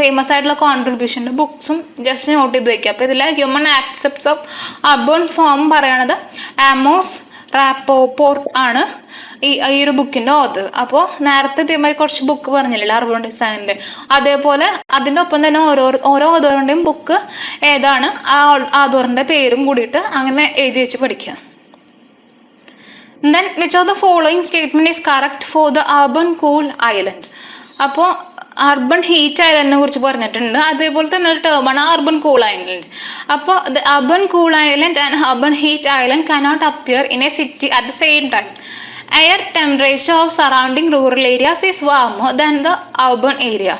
ഫേമസ് ആയിട്ടുള്ള കോൺട്രിബ്യൂഷന്റെ ബുക്സും ജസ്റ്റ് നോട്ട് ചെയ്ത് വെക്കുക. അപ്പൊ ഇതിലെ human aspects of urban form പറയണത് ആമോസ് റാപ്പോർട്ട് ആണ് ഈ ഒരു ബുക്കിന്റെ ഓതർ. അപ്പോൾ നേരത്തെ ഇതേമാതിരി കുറച്ച് ബുക്ക് പറഞ്ഞില്ലേ അർബൻ ഡിസൈനിന്റെ, അതേപോലെ അതിന്റെ ഒപ്പം തന്നെ ഓരോ ഓതറിന്റെയും ബുക്ക് ഏതാണ്, ആ ഓതറിന്റെ പേരും കൂടിയിട്ട് അങ്ങനെ എഴുതി വെച്ച് പഠിക്കുക. Then which of the following statement is correct for the urban cool island? അപ്പോൾ അർബൻ ഹീറ്റ് ഐലൻഡിനെ കുറിച്ച് പറഞ്ഞിട്ടുണ്ട്. അതേപോലെ തന്നെ ഒരു ടേമാണ് അർബൻ കൂൾ ഐലൻഡ്. അപ്പോൾ urban cool island and urban heat island cannot appear in a city at the same time. Air temperature of surrounding rural areas is warmer than the urban area.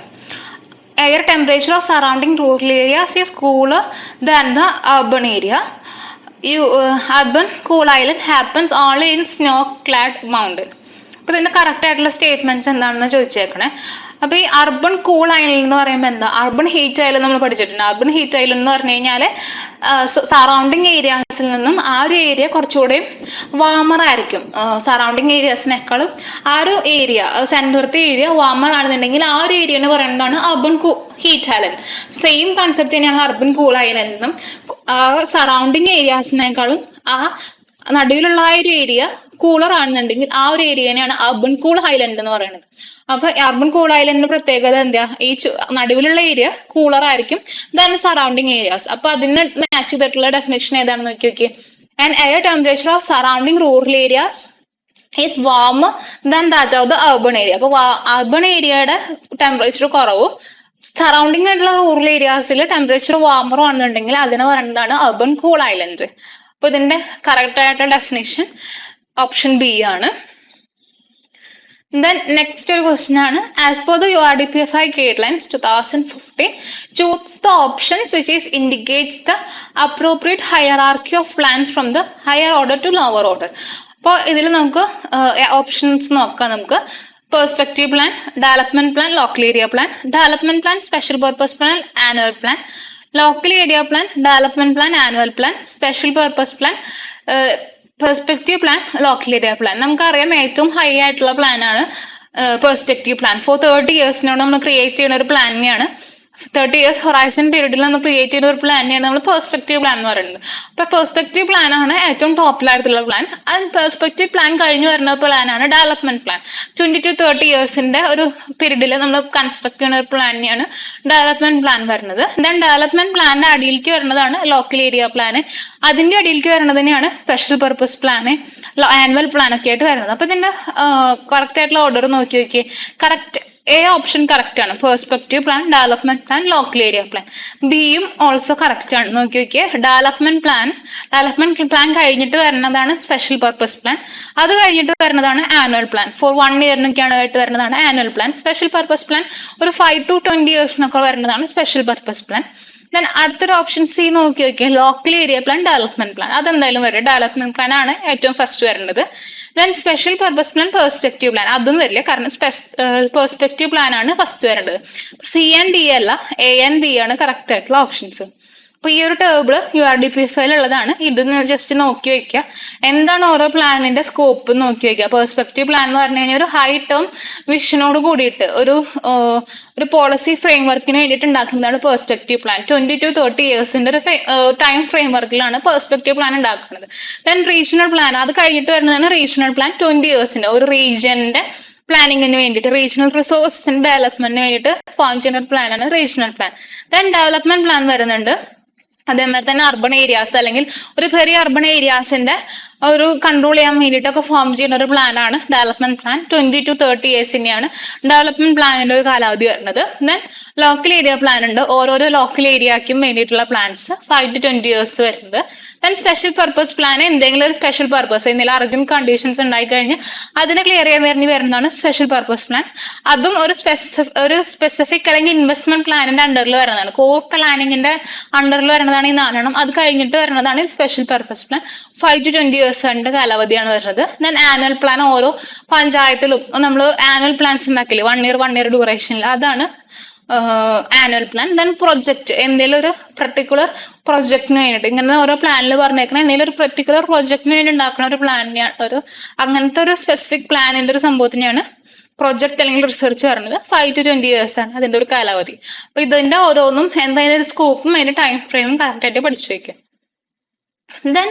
Air temperature of surrounding rural areas is cooler than the urban area. Urban cool island happens only in snow-clad mountain. അപ്പോൾ ഇതിന്റെ correct ആയിട്ടുള്ള statements എന്താണെന്ന് ചോദിച്ചേക്കണേ. അപ്പൊ ഈ urban cool island എന്ന് പറയുമ്പോൾ എന്താ, urban heat island നമ്മൾ പഠിച്ചിട്ടുണ്ട്. അർബൻ ഹീറ്റ് ഐലൻഡ് എന്ന് പറഞ്ഞു കഴിഞ്ഞാൽ സറൗണ്ടിങ് ഏരിയാസിൽ നിന്നും ആ ഒരു ഏരിയ കുറച്ചുകൂടെ വാമർ ആയിരിക്കും. സറൗണ്ടിങ് ഏരിയാസിനേക്കാളും ആ ഒരു ഏരിയ സെന്ററത്തെ ഏരിയ വാമർ ആണെന്നുണ്ടെങ്കിൽ ആ ഒരു ഏരിയ എന്ന് പറയുന്നതാണ് urban heat island. Same concept തന്നെയാണ് അർബൻ കൂൾ ഐലൻഡും. സറൗണ്ടിങ് ഏരിയാസിനേക്കാളും ആ നടുവിലുള്ള ആ ഒരു ഏരിയ കൂളർ ആണെന്നുണ്ടെങ്കിൽ ആ ഒരു ഏരിയനെയാണ് അർബൻ കൂൾ ഐലൻഡ് എന്ന് പറയുന്നത്. അപ്പൊ അർബൻ കൂൾ ഐലൻഡിന്റെ പ്രത്യേകത എന്താ, ഈ നടുവിലുള്ള ഏരിയ കൂളർ ആയിരിക്കും ദാൻ സറൗണ്ടിങ് ഏരിയാസ്. അപ്പൊ അതിന് മാച്ച് ചെയ്തിട്ടുള്ള ഡെഫിനേഷൻ ഏതാണെന്ന് നോക്കി. and air temperature of surrounding rural areas is warmer than that of the urban area. അപ്പോൾ അർബൺ ഏരിയയുടെ ടെമ്പറേച്ചർ കുറവും സറൗണ്ടിങ് ആയിട്ടുള്ള റൂറൽ ഏരിയാസിൽ ടെമ്പറേച്ചർ വാമറും ആണെന്നുണ്ടെങ്കിൽ അതിനെ പറയുന്നതാണ് അർബൻ കൂൾ ഐലൻഡ്. അപ്പൊ ഇതിന്റെ കറക്റ്റ് ആയിട്ടുള്ള ഡെഫിനേഷൻ ഓപ്ഷൻ ബി ആണ്. Then next ഒരു question ആണ്, as per the URDPFI guidelines 2015, choose the options which is indicates the appropriate hierarchy of plans from the higher order to lower order. അപ്പോൾ ഇതിൽ നമുക്ക് options നോക്കാം. നമുക്ക് perspective plan, development plan, local area plan, development plan, special purpose plan, annual plan, local area plan, development plan, annual plan, special purpose plan, perspective plan, local area plan. നമുക്കറിയാം ഏറ്റവും high ആയിട്ടുള്ള plan ആണ് perspective plan. Four 30 ഇയേഴ്സിനോട് നമ്മൾ create ചെയ്യുന്ന ഒരു plan തന്നെയാണ്. 30 years horizon പീരീഡിൽ നമ്മൾ ക്രിയേറ്റ് ചെയ്യുന്ന ഒരു പ്ലാൻ തന്നെയാണ് നമ്മൾ പെർസ്പെക്റ്റീവ് പ്ലാൻ എന്ന് പറയുന്നത്. അപ്പൊ പെർസ്പെക്റ്റീവ് പ്ലാൻ ആണ് ഏറ്റവും ടോപ്പിലായിട്ടുള്ള പ്ലാൻ. ആൻഡ് പെർസ്പെക്റ്റീവ് പ്ലാൻ കഴിഞ്ഞു വരുന്ന പ്ലാനാണ് ഡെവലപ്മെന്റ് പ്ലാൻ. 20 to 30 ഇയേഴ്സിന്റെ ഒരു പീരീഡിൽ നമ്മൾ കൺസ്ട്രക്ട് ചെയ്യുന്ന ഒരു പ്ലാൻ തന്നെയാണ് ഡെവലപ്മെന്റ് പ്ലാൻ വരുന്നത്. ദെൻ ഡെവലപ്മെന്റ് പ്ലാനിന്റെ അടിയിലേക്ക് വരുന്നതാണ് ലോക്കൽ ഏരിയ പ്ലാന്. അതിന്റെ അടിയിലേക്ക് വരുന്നത് തന്നെയാണ് special purpose plan, annual plan ഒക്കെ ആയിട്ട് വരുന്നത്. അപ്പൊ ഇതിന്റെ കറക്റ്റ് ആയിട്ടുള്ള ഓർഡർ നോക്കി നോക്കിയേ. കറക്റ്റ് എ ഓപ്ഷൻ കറക്റ്റ് ആണ്, perspective plan, development plan, local area plan. ബിയും ഓൾസോ കറക്റ്റ് ആണ്. നോക്കി നോക്കിയേ, ഡെവലപ്മെന്റ് പ്ലാൻ കഴിഞ്ഞിട്ട് വരുന്നതാണ് സ്പെഷ്യൽ പർപ്പസ് പ്ലാൻ. അത് കഴിഞ്ഞിട്ട് വരുന്നതാണ് ആനുവൽ പ്ലാൻ. ഫോർ 1 ഇയറിനൊക്കെയാണ് ആയിട്ട് വരുന്നതാണ് annual plan. Special purpose plan ഒരു 5 to 20 ഇയേഴ്സിനൊക്കെ വരുന്നതാണ് സ്പെഷ്യൽ പർപ്പസ് പ്ലാൻ. ദെൻ അടുത്തൊരു ഓപ്ഷൻ സി നോക്കി നോക്കിയാൽ local area plan, development plan. അതെന്തായാലും വരും, ഡെവലപ്മെന്റ് പ്ലാൻ ആണ് ഏറ്റവും ഫസ്റ്റ് വരുന്നത്. Then special purpose plan, perspective plan അതും വരില്ല, കാരണം പെർസ്പെക്റ്റീവ് പ്ലാൻ ആണ് ഫസ്റ്റ് വരേണ്ടത്. സി ആൻഡ് ഡി അല്ല, എ ആൻഡ് ബി ആണ് കറക്റ്റ് ആയിട്ടുള്ള ഓപ്ഷൻസ്. അപ്പൊ ഈ ഒരു ടേബിള് URDPFI ഉള്ളതാണ്. ഇത് ജസ്റ്റ് നോക്കി വെക്കുക, എന്താണ് ഓരോ പ്ലാനിന്റെ സ്കോപ്പ് നോക്കി വെക്കുക. പെർസ്പെക്റ്റീവ് പ്ലാൻ എന്ന് പറഞ്ഞു കഴിഞ്ഞാൽ ഒരു ഹൈ ടേം വിഷനോട് കൂടിയിട്ട് ഒരു പോളിസി ഫ്രെയിം വർക്കിന് വേണ്ടിയിട്ട് ഉണ്ടാക്കുന്നതാണ് പെർസ്പെക്റ്റീവ് പ്ലാൻ. 20 to 30 ഇയേഴ്സിന്റെ ഒരു ടൈം ഫ്രെയിം വർക്കിലാണ് പെർസ്പെക്റ്റീവ് പ്ലാൻ ഉണ്ടാക്കുന്നത്. ദെൻ റീജിയണൽ പ്ലാൻ, അത് കഴിഞ്ഞിട്ട് വരുന്നതാണ് റീജിയണൽ പ്ലാൻ. 20 ഇയേഴ്സിന്റെ ഒരു റീജിയന്റെ പ്ലാനിങ്ങിന് വേണ്ടിയിട്ട്, റീജിയണൽ റിസോഴ്സിന്റെ ഡെവലപ്മെന്റിന് വേണ്ടിയിട്ട് ഫോം ചെയ്യുന്ന ഒരു പ്ലാനാണ് regional plan. Then development plan വരുന്നുണ്ട്. അതേമാതിരി തന്നെ അർബൺ ഏരിയാസ് അല്ലെങ്കിൽ ഒരു ചെറിയ അർബൺ ഏരിയാസിന്റെ ഒരു കൺട്രോൾ ചെയ്യാൻ വേണ്ടിയിട്ടൊക്കെ ഫോം ചെയ്യുന്ന ഒരു പ്ലാനാണ് ഡെവലപ്മെന്റ് പ്ലാൻ. 20 to 30 ഇയേഴ്സിനെയാണ് ഡെവലപ്മെന്റ് പ്ലാനിന്റെ ഒരു കാലാവധി വരുന്നത്. ദെൻ ലോക്കൽ ഏരിയ പ്ലാൻ ഉണ്ട്, ഓരോരോ ലോക്കൽ ഏരിയക്കും വേണ്ടിയിട്ടുള്ള പ്ലാൻസ് 5 to 20 ഇയേഴ്സ് വരുന്നത്. ദെൻ സ്പെഷ്യൽ പർപ്പസ് പ്ലാൻ, എന്തെങ്കിലും ഒരു സ്പെഷ്യൽ പർപ്പസ്, എന്തെങ്കിലും അർജന്റ് കണ്ടീഷൻസ് ഉണ്ടായി കഴിഞ്ഞാൽ അതിനെ ക്ലിയർ ചെയ്യാൻ വരുന്നതാണ് സ്പെഷ്യൽ പർപ്പസ് പ്ലാൻ. അതും ഒരു സ്പെസിഫിക് അല്ലെങ്കിൽ ഇൻവെസ്റ്റ്മെന്റ് പ്ലാനിന്റെ അണ്ടറിൽ വരുന്നതാണ്. കോർ പ്ലാനിങ്ങിന്റെ അണ്ടറിൽ വരുന്നതാണ് ഈ 4 അത് കഴിഞ്ഞിട്ട് വരുന്നതാണ് സ്പെഷ്യൽ പർപ്പസ് പ്ലാൻ. 5 to 20 ഇയേഴ്സിന്റെ കാലാവധിയാണ് വരുന്നത്. ദെൻ ആനുവൽ പ്ലാൻ, ഓരോ പഞ്ചായത്തിലും നമ്മൾ ആനുവൽ പ്ലാൻസ് ഉണ്ടാക്കില്ലേ, 1 year ഡ്യൂറേഷനിൽ, അതാണ് ആനുവൽ പ്ലാൻ. ദെൻ പ്രൊജക്ട്, എന്തെങ്കിലും ഒരു പെർട്ടിക്കുലർ പ്രൊജക്ടിന് വേണ്ടിയിട്ട്, ഇങ്ങനെ ഓരോ പ്ലാനിൽ പറഞ്ഞേക്കണം എന്തെങ്കിലും ഒരു പെർട്ടിക്കുലർ പ്രൊജക്ടിന് വേണ്ടി ഉണ്ടാക്കുന്ന ഒരു പ്ലാനിനെയാണ് അങ്ങനത്തെ ഒരു സ്പെസിഫിക് പ്ലാനിന്റെ ഒരു സംഭവത്തിനെയാണ് പ്രൊജക്ട് അല്ലെങ്കിൽ റിസർച്ച് പറയുന്നത്. 5 to 20 ഇയേഴ്സ് ആണ് അതിന്റെ ഒരു കാലാവധി. അപ്പൊ ഇതിന്റെ ഓരോന്നും എന്തായാലും ഒരു സ്കോപ്പും അതിന്റെ ടൈം ഫ്രെയിമും കറക്റ്റ് ആയിട്ട് പഠിച്ചു വെക്കുക. ദെൻ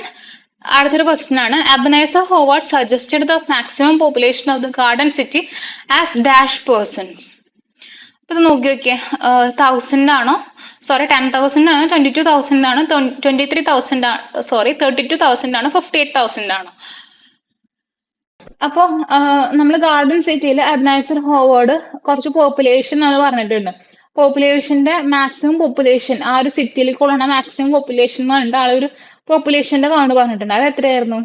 അടുത്തൊരു ക്വസ്റ്റ്യൻ ആണ്, Ebenezer Howard suggested the maximum population of the garden city as dash persons. അപ്പൊ ഇത് നോക്കി നോക്കിയേ, 1000 ആണോ, സോറി 10,000 ആണോ, 22,000 ആണോ, 23,000 സോറി 32,000 ആണോ, 58,000 ആണോ? അപ്പോൾ നമ്മൾ ഗാർഡൻ സിറ്റിയിൽ എബനേസർ ഹോവാർഡ് കുറച്ച് പോപ്പുലേഷൻ നമ്മൾ പറഞ്ഞിട്ടുണ്ട്. പോപ്പുലേഷന്റെ മാക്സിമം പോപ്പുലേഷൻ, ആ ഒരു സിറ്റിയിലേക്കുള്ള മാക്സിമം പോപ്പുലേഷൻ എന്ന് പറഞ്ഞിട്ട് ആളൊരു പോപ്പുലേഷന്റെ കൗണ്ട് പറഞ്ഞിട്ടുണ്ട്. അത് എത്രയായിരുന്നു?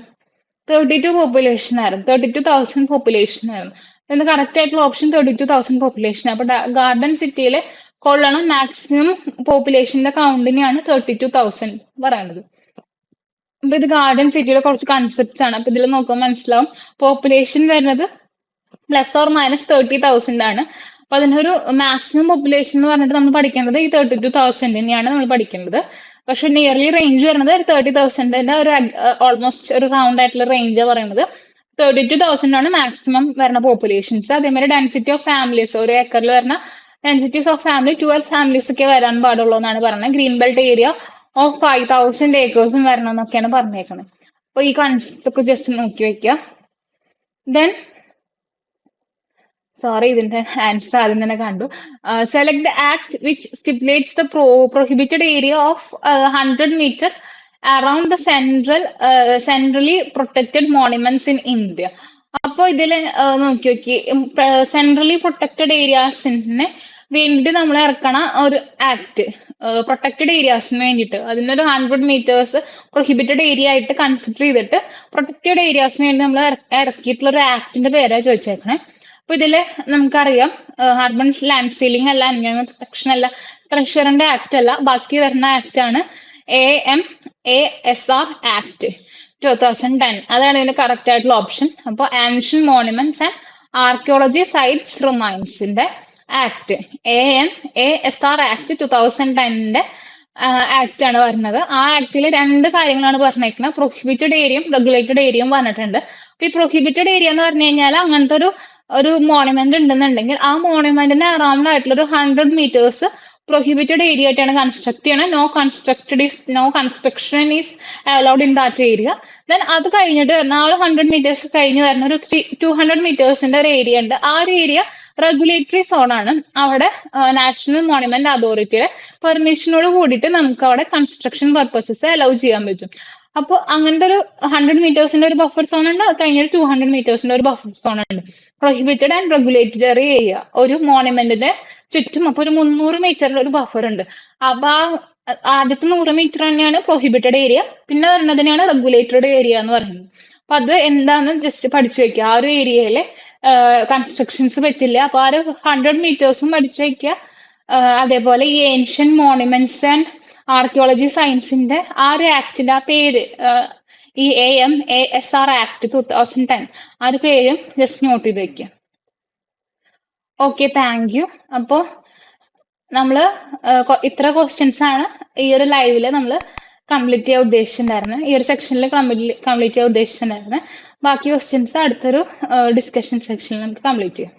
32 പോപ്പുലേഷൻ ആയിരുന്നു. 32,000 പോപ്പുലേഷൻ ആയിരുന്നു. അതിന്റെ കറക്റ്റ് ആയിട്ടുള്ള ഓപ്ഷൻ 32,000 പോപ്പുലേഷൻ. അപ്പൊ ഗാർഡൻ സിറ്റിയിൽ കൊള്ളണ മാക്സിമം പോപ്പുലേഷന്റെ കൗണ്ടിനെയാണ് 32,000 പറയുന്നത്. അപ്പൊ ഇത് ഗാർഡൻ സിറ്റിയുടെ കുറച്ച് കൺസെപ്റ്റ്സ് ആണ്. അപ്പൊ ഇതിൽ നോക്കുമ്പോൾ മനസ്സിലാവും പോപ്പുലേഷൻ വരുന്നത് ±30,000 ആണ്. അപ്പൊ അതിന്റെ ഒരു മാക്സിമം പോപ്പുലേഷൻ എന്ന് പറഞ്ഞിട്ട് നമ്മൾ പഠിക്കേണ്ടത് ഈ 32,000 തന്നെയാണ് നമ്മൾ പഠിക്കേണ്ടത്. പക്ഷെ നിയർലി റേഞ്ച് വരുന്നത് 30,000ന്റെ ഒരു ഓൾമോസ്റ്റ് ഒരു റൗണ്ട് ആയിട്ടുള്ള റേഞ്ചാണ് പറയുന്നത്. 32,000 ആണ് മാക്സിമം വരുന്ന പോപ്പുലേഷൻസ്. അതേമാതിരി ഡെൻസിറ്റി ഓഫ് ഫാമിലീസ്, ഒരു ഏക്കറിൽ വരുന്ന ഡെൻസിറ്റീസ് ഓഫ് ഫാമിലി 12 ഫാമിലീസ് ഒക്കെ വരാൻ പാടുള്ളൂ എന്നാണ് പറയുന്നത്. Green belt area of 5,000 acres വരണം എന്നൊക്കെയാണ് പറഞ്ഞേക്കുന്നത്. അപ്പൊ ഈ കൺസെപ്റ്റ്സ് ഒക്കെ ജസ്റ്റ് നോക്കി വെക്കുക. ദെൻ സോറി, ഇതിന്റെ ആൻസർ ആദ്യം തന്നെ കണ്ടു. Select the act which stipulates the prohibited area of 100 meter around the centrally protected monuments in India. അപ്പോൾ ഇതിൽ നോക്കി നോക്കി സെൻട്രലി പ്രൊട്ടക്റ്റഡ് ഏരിയാസിന് വേണ്ടി നമ്മൾ ഇറക്കണ ഒരു ആക്ട്, പ്രൊട്ടക്റ്റഡ് ഏരിയാസിന് വേണ്ടിയിട്ട് അതിനൊരു 100 മീറ്റേഴ്സ് പ്രൊഹിബിറ്റഡ് ഏരിയ ആയിട്ട് കൺസിഡർ ചെയ്തിട്ട് പ്രൊട്ടക്റ്റഡ് ഏരിയാസിന് വേണ്ടി നമ്മൾ ഇറക്കിയിട്ടുള്ള ഒരു ആക്ടിന്റെ പേരാണ് ചോദിച്ചേക്കണേ. അപ്പൊ ഇതില് നമുക്കറിയാം അർബൻ ലാൻഡ് സീലിംഗ് അല്ല, എൻവയോൺമെന്റ് പ്രൊട്ടക്ഷൻ അല്ല, ട്രഷറിന്റെ ആക്ട് അല്ല, ബാക്കി വരുന്ന ആക്ട് ആണ് AMASR ആക്ട് 2010. അതാണ് ഇതിന്റെ കറക്റ്റ് ആയിട്ടുള്ള ഓപ്ഷൻ. അപ്പോൾ ancient monuments and archaeology sites റിമൈൻസിന്റെ ആക്ട് AMASR ആക്ട് 2010 ആക്ട് ആണ് വരുന്നത്. ആ ആക്ടിൽ 2 കാര്യങ്ങളാണ് പറഞ്ഞേക്കുന്നത്, പ്രൊഹിബിറ്റഡ് ഏരിയയും റെഗുലേറ്റഡ് ഏരിയയും പറഞ്ഞിട്ടുണ്ട്. അപ്പൊ ഈ പ്രൊഹിബിറ്റഡ് ഏരിയ എന്ന് പറഞ്ഞു കഴിഞ്ഞാൽ അങ്ങനത്തെ ഒരു മോണുമെന്റ് ഉണ്ടെന്നുണ്ടെങ്കിൽ ആ മോണുമെന്റിന് അറൗണ്ട് ആയിട്ടുള്ള ഒരു 100 മീറ്റേഴ്സ് പ്രൊഹിബിറ്റഡ് ഏരിയ ആയിട്ടാണ് കൺസ്ട്രക്ട് ചെയ്യണം. No construction is allowed in that area. Then അത് കഴിഞ്ഞിട്ട് വരുന്ന ആ ഒരു 100 മീറ്റേഴ്സ് കഴിഞ്ഞ് വരുന്ന ഒരു 200 മീറ്റേഴ്സിന്റെ ഒരു ഏരിയ ഉണ്ട്. ആ ഒരു ഏരിയ റെഗുലേറ്ററി സോൺ ആണ്. അവിടെ നാഷണൽ മോണുമെന്റ് അതോറിറ്റിയുടെ പെർമിഷനോട് കൂടിയിട്ട് നമുക്ക് അവിടെ കൺസ്ട്രക്ഷൻ പർപ്പസസ് അലൗ ചെയ്യാൻ പറ്റും. അപ്പോൾ അങ്ങനത്തെ ഒരു 100 മീറ്റേഴ്സിന്റെ ഒരു ബഫർ സോൺ ഉണ്ട്, അത് കഴിഞ്ഞിട്ട് 200 മീറ്റേഴ്സിന്റെ ഒരു ബഫർ സോൺ ഉണ്ട്. പ്രൊഹിബിറ്റഡ് ആൻഡ് റെഗുലേറ്ററി ഏരിയ ഒരു മോണുമെന്റിന്റെ ചുറ്റും അപ്പൊ ഒരു 300 മീറ്ററിന്റെ ഒരു ബഫർ ഉണ്ട്. അപ്പൊ ആദ്യത്തെ 100 മീറ്റർ തന്നെയാണ് പ്രൊഹിബിറ്റഡ് ഏരിയ, പിന്നെ വരുന്നതിനെയാണ് റെഗുലേറ്റഡ് ഏരിയ എന്ന് പറയുന്നത്. അപ്പൊ അത് എന്താന്ന് ജസ്റ്റ് പഠിച്ചു വെക്കുക. ആ ഒരു ഏരിയയിലെ കൺസ്ട്രക്ഷൻസ് പറ്റില്ല. അപ്പൊ ആ ഒരു 100 മീറ്റേഴ്സും പഠിച്ചു വെക്കുക. അതേപോലെ ഈ ഏൻഷ്യൻ മോണുമെന്റ്സ് ആൻഡ് ആർക്കിയോളജി സയൻസിന്റെ ആ ഒരു ആക്ടിന്റെ ആ പേര്, ഈ AMASR ആക്ട് 2010, ആ ഒരു പേരും ജസ്റ്റ് നോട്ട് ചെയ്ത് വെക്കുക. Okay, thank you. അപ്പോൾ നമ്മൾ ഇത്ര ക്വസ്റ്റ്യൻസ് ആണ് ഈ ഒരു ലൈവില് നമ്മൾ കംപ്ലീറ്റ് ചെയ്യാൻ ഉദ്ദേശിച്ചിട്ടുണ്ടായിരുന്നത്, ഈ ഒരു സെക്ഷനിൽ കംപ്ലീറ്റ് ചെയ്യാൻ ഉദ്ദേശിച്ചിട്ടുണ്ടായിരുന്നത്. ബാക്കി ക്വസ്റ്റ്യൻസ് അടുത്തൊരു ഡിസ്കഷൻ സെക്ഷനിൽ നമുക്ക് കംപ്ലീറ്റ് ചെയ്യാം.